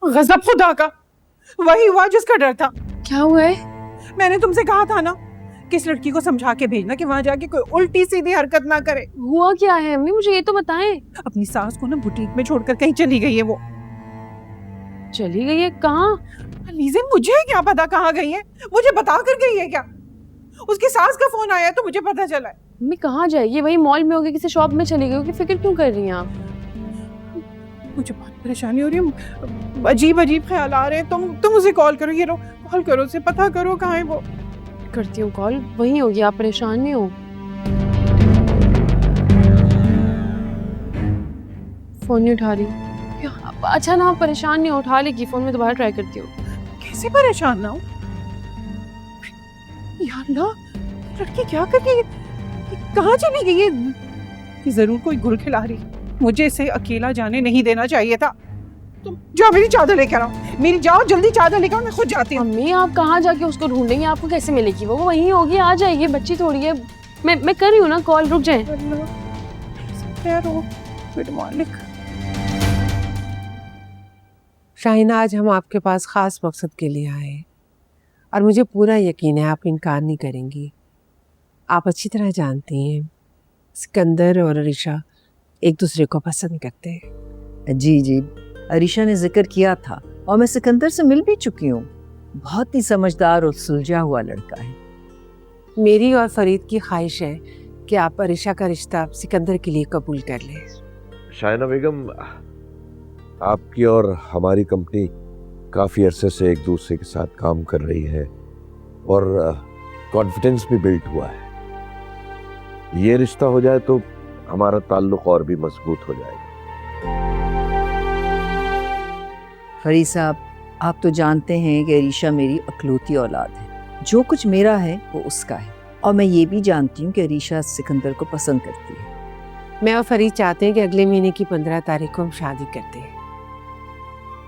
गजब खुदा का, वही हुआ जिसका डर था। क्या हुआ है? मैंने तुमसे कहा था ना कि इस लड़की को समझा के भेजना कि वहां जाके कोई उल्टी सीधी हरकत ना करे। हुआ क्या है अम्मी, मुझे ये तो बताएं। अपनी सास को ना बुटीक में छोड़कर कहीं चली गई है वो। चली गई है? कहाँ? लीजे मुझे क्या पता कहाँ गई है, मुझे बता कर गई है क्या? उसकी सास का फोन आया तो मुझे पता चला है। अम्मी कहाँ जाएगी? वही मॉल में होगी, किसी शॉप में चली गई होगी, फिक्र क्यों कर रही हैं आप? मुझे बहुत परेशानी हो रही है, अजीब अजीब ख्याल आ रहे हैं। तुम उसे कॉल करो, ये रो, कॉल करो उसे, पता करो कहाँ है वो। करती हूँ कॉल, वही होगी, आप परेशान नहीं हो? फोन नहीं उठा रही। अच्छा ना, आप परेशान नहीं हो, उठा लेगी फोन, में दोबारा ट्राई करती हूँ। कैसे परेशान ना हो यार, ना लड़की क्या कर रही है, कहाँ चली गई है? ये जरूर कोई गुल खिला रही, मुझे इसे अकेला जाने नहीं देना चाहिए था। तुम जाओ, मेरी चादर लेकर आओ, मेरी जाओ जल्दी चादर लेकर आओ, मैं खुद जाती हूँ। अम्मी आप कहाँ जाके उसको ढूंढेंगे? आपको कैसे मिलेगी? वो वहीं होगी, आ जाएगी, बच्ची थोड़ी है। मैं कर रही हूँ ना कॉल, रुक जाए। शाहीन, आज हम आपके पास ख़ास मकसद के लिए आए हैं और मुझे पूरा यकीन है आप इनकार नहीं करेंगी। आप अच्छी तरह जानती हैं सिकंदर और अरीशा एक दूसरे को पसंद करते हैं। जी जी, अरीशा ने जिक्र किया था और मैं सिकंदर से मिल भी चुकी हूँ। बहुत ही समझदार और सुलझा हुआ लड़का है। मेरी और फरीद की ख्वाहिश है कि आप अरीशा का रिश्ता सिकंदर के लिए कबूल कर लें। शायना बेगम, आपकी और हमारी कंपनी काफ़ी अरसे से एक दूसरे के साथ काम कर रही है और कॉन्फिडेंस भी बिल्ड हुआ है। ये रिश्ता हो जाए तो हमारा ताल्लुक और भी मजबूत हो जाएगा। फरीद साहब, आप तो जानते हैं कि अरीशा मेरी अकलौती औलाद है। जो कुछ मेरा है वो उसका है, और मैं ये भी जानती हूँ कि अरीशा सिकंदर को पसंद करती है। मैं और फरीद चाहते हैं कि अगले महीने की 15 तारीख को हम शादी करते हैं।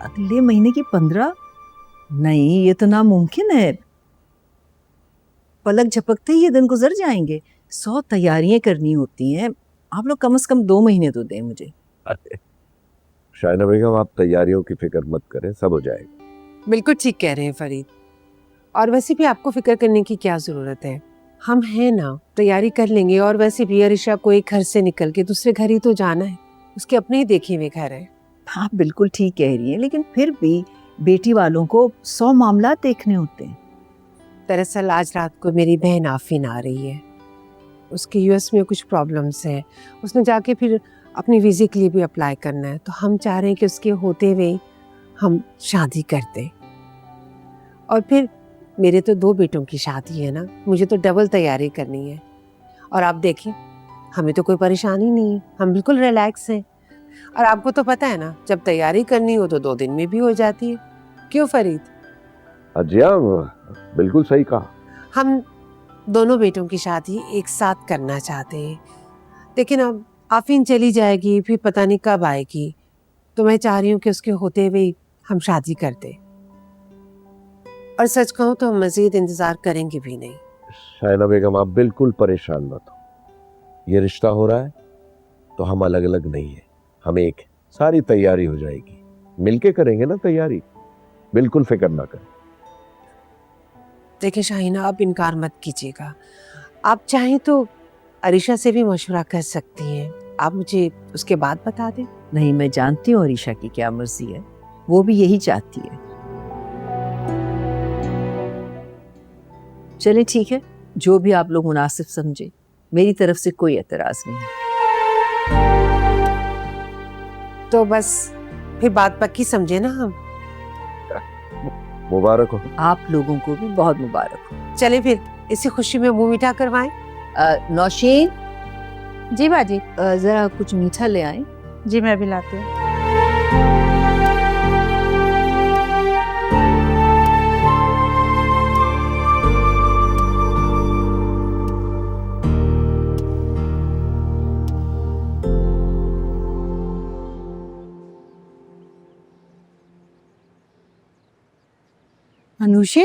अगले महीने की 15? नहीं, ये तो नामुमकिन है। पलक झपकते ही ये दिन गुजर जाएंगे। 100 तैयारियां करनी होती हैं। आप लोग कम से कम 2 महीने तो दें मुझे। अरे शायना बेगम, आप तैयारियों की फिक्र मत करें, सब हो जाएगा। बिल्कुल ठीक कह रहे हैं फरीद, और वैसे भी आपको फिक्र करने की क्या ज़रूरत है, हम हैं ना, तैयारी कर लेंगे। और वैसे भी अरीशा को एक घर से निकल के दूसरे घर ही तो जाना है, उसके अपने ही देखे हुए घर है। आप बिल्कुल ठीक कह रही हैं, लेकिन फिर भी बेटी वालों को 100 मामला देखने होते हैं। दरअसल आज रात को मेरी बहन आफरीन आ रही है, उसके यूएस में कुछ प्रॉब्लम्स हैं, उसने जाके फिर अपनी वीज़े के लिए भी अप्लाई करना है, तो हम चाह रहे हैं कि उसके होते हुए हम शादी कर दें। और फिर मेरे तो 2 बेटों की शादी है ना, मुझे तो डबल तैयारी करनी है। और आप देखें, हमें तो कोई परेशानी नहीं है, हम बिल्कुल रिलैक्स हैं। और आपको तो पता है ना, जब तैयारी करनी हो तो 2 दिन में भी हो जाती है। क्यों फरीद? जी हाँ, बिल्कुल सही कहा। हम दोनों बेटों की शादी एक साथ करना चाहते हैं, लेकिन अब आफरीन चली जाएगी, फिर पता नहीं कब आएगी, तो मैं चाह रही हूँ कि उसके होते हुए हम शादी कर दें। और सच कहूँ तो हम मजीद इंतजार करेंगे भी नहीं। शायना बेगम, आप बिल्कुल परेशान मत हो। ये रिश्ता हो रहा है तो हम अलग अलग नहीं है, हम एक, सारी तैयारी हो जाएगी, मिलके करेंगे ना तैयारी, बिल्कुल फिक्र ना करें। देखिए शाहीना, आप इनकार मत कीजिएगा, आप चाहें तो अरीशा से भी मशवरा कर सकती हैं, आप मुझे उसके बाद बता दें। नहीं, मैं जानती हूँ अरीशा की क्या मर्जी है, वो भी यही चाहती है। चले ठीक है, जो भी आप लोग मुनासिब समझे, मेरी तरफ से कोई एतराज नहीं। तो बस फिर बात पक्की समझे ना हम। मुबारक हो। आप लोगों को भी बहुत मुबारक हो। चले फिर इसी खुशी में मुंह मीठा करवाएं। नौशीन, जी बाजी। जरा कुछ मीठा ले आए। जी मैं भी लाती हूँ। अनुषे,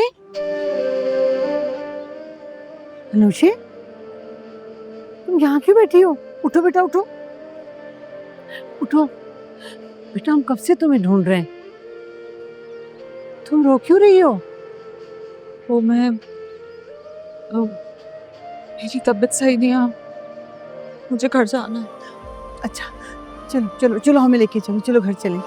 अनुषे, तुम यहाँ क्यों बैठी हो? उठो बेटा, उठो उठो बेटा, हम कब से तुम्हें ढूंढ रहे हैं। तुम रो क्यों रही हो? वो मैं मेरी तबीयत सही नहीं है, मुझे घर जाना है। अच्छा चलो चलो चलो, हमें लेके चलो, चलो घर चलें।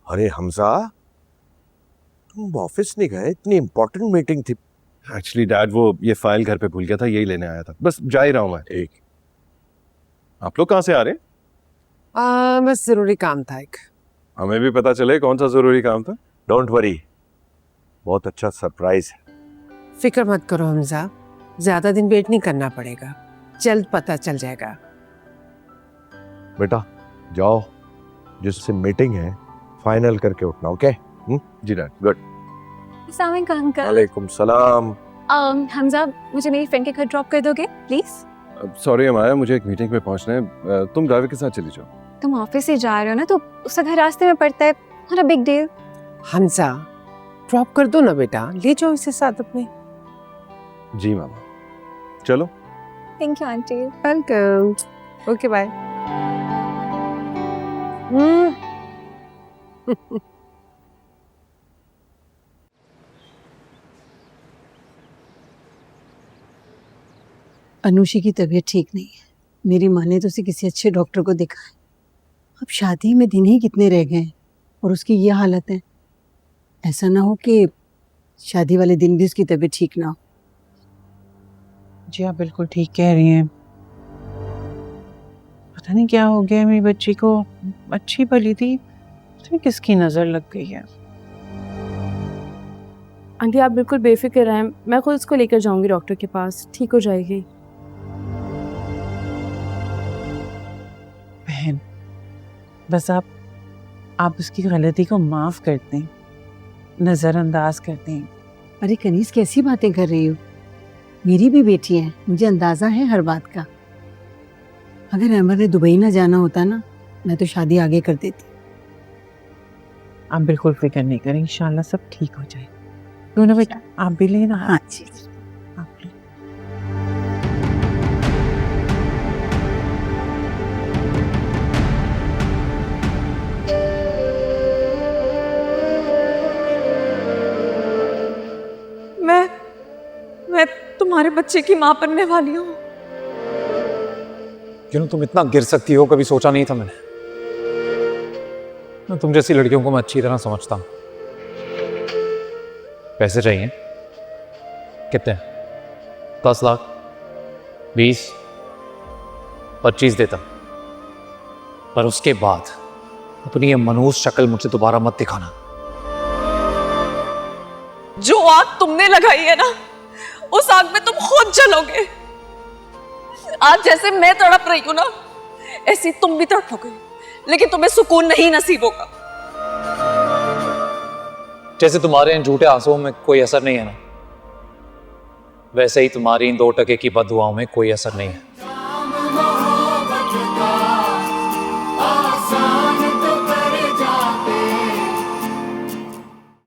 अरे हमजा, तुम ऑफिस नहीं गए? इतनी इंपॉर्टेंट मीटिंग थी। एक्चुअली डैड वो ये फाइल घर पे भूल गया था, यही लेने आया था, बस जा ही रहा हूँ मैं। ठीक। आप लोग कहाँ से आ रहे हैं? बस जरूरी काम था एक। हमें भी पता चले कौन सा जरूरी काम था। डोंट वरी, बहुत अच्छा सरप्राइज है। फिक्र मत करो हमजा, ज्यादा दिन वेट नहीं करना पड़ेगा, जल्द पता चल जाएगा। बेटा जाओ, जिससे मीटिंग है फाइनल करके उठना। ओके? जी डैड। गुड। अस्सलाम वालेकुम अंकल। वालेकुम सलाम। हमजा, मुझे मेरी फ्रेंड के घर ड्रॉप कर दोगे प्लीज? सॉरी अमाया, मुझे एक मीटिंग में पहुंचना है, तुम ड्राइवर के साथ चली जाओ। तुम ऑफिस से जा रहे हो ना, तो उसका घर रास्ते में पड़ता है, not a big deal. Hamza drop कर दो ना बेटा, ले जाओ इसे साथ अपने। जी मामा, चलो। थैंक यू आंटी। वेलकम। Okay bye. अनुषी की तबीयत ठीक नहीं है, मेरी माँ ने तो उसे किसी अच्छे डॉक्टर को दिखाया। अब शादी में दिन ही कितने रह गए हैं और उसकी ये हालत है। ऐसा ना हो कि शादी वाले दिन भी उसकी तबीयत ठीक ना हो। जी आप बिल्कुल ठीक कह रही हैं। पता नहीं क्या हो गया मेरी बच्ची को, अच्छी भली थी, तो किसकी नजर लग गई है। आंटी आप बिल्कुल बेफिक्र रहें, मैं खुद उसको लेकर जाऊंगी डॉक्टर के पास, ठीक हो जाएगी। बहन बस आप उसकी गलती को माफ कर दें, नजरअंदाज कर दें। अरे कनीज, कैसी बातें कर रही हो? मेरी भी बेटी है, मुझे अंदाजा है हर बात का। अगर अमर ने दुबई ना जाना होता ना, मैं तो शादी आगे कर देती। आप बिल्कुल फिक्र नहीं करें, इंशाल्लाह सब ठीक हो जाए। दोनों बेटा आप भी लेना। हाँ जी। आप ले। मैं तुम्हारे बच्चे की माँ बनने वाली हूँ। क्यों तुम इतना गिर सकती हो, कभी सोचा नहीं था मैंने। तुम जैसी लड़कियों को मैं अच्छी तरह समझता हूँ। पैसे चाहिए? कितने? 10 लाख, 20, 25 देता, पर उसके बाद अपनी ये मनहूस शक्ल मुझसे दोबारा मत दिखाना। जो आग तुमने लगाई है ना, उस आग में तुम खुद जलोगे। आज जैसे मैं तड़प रही हूं ना, ऐसे तुम भी तड़पोगे, लेकिन तुम्हें सुकून नहीं नसीब होगा। जैसे तुम्हारे इन झूठे आंसुओं में कोई असर नहीं है ना, वैसे ही तुम्हारी इन 2 टके की बददुआओं में कोई असर नहीं है।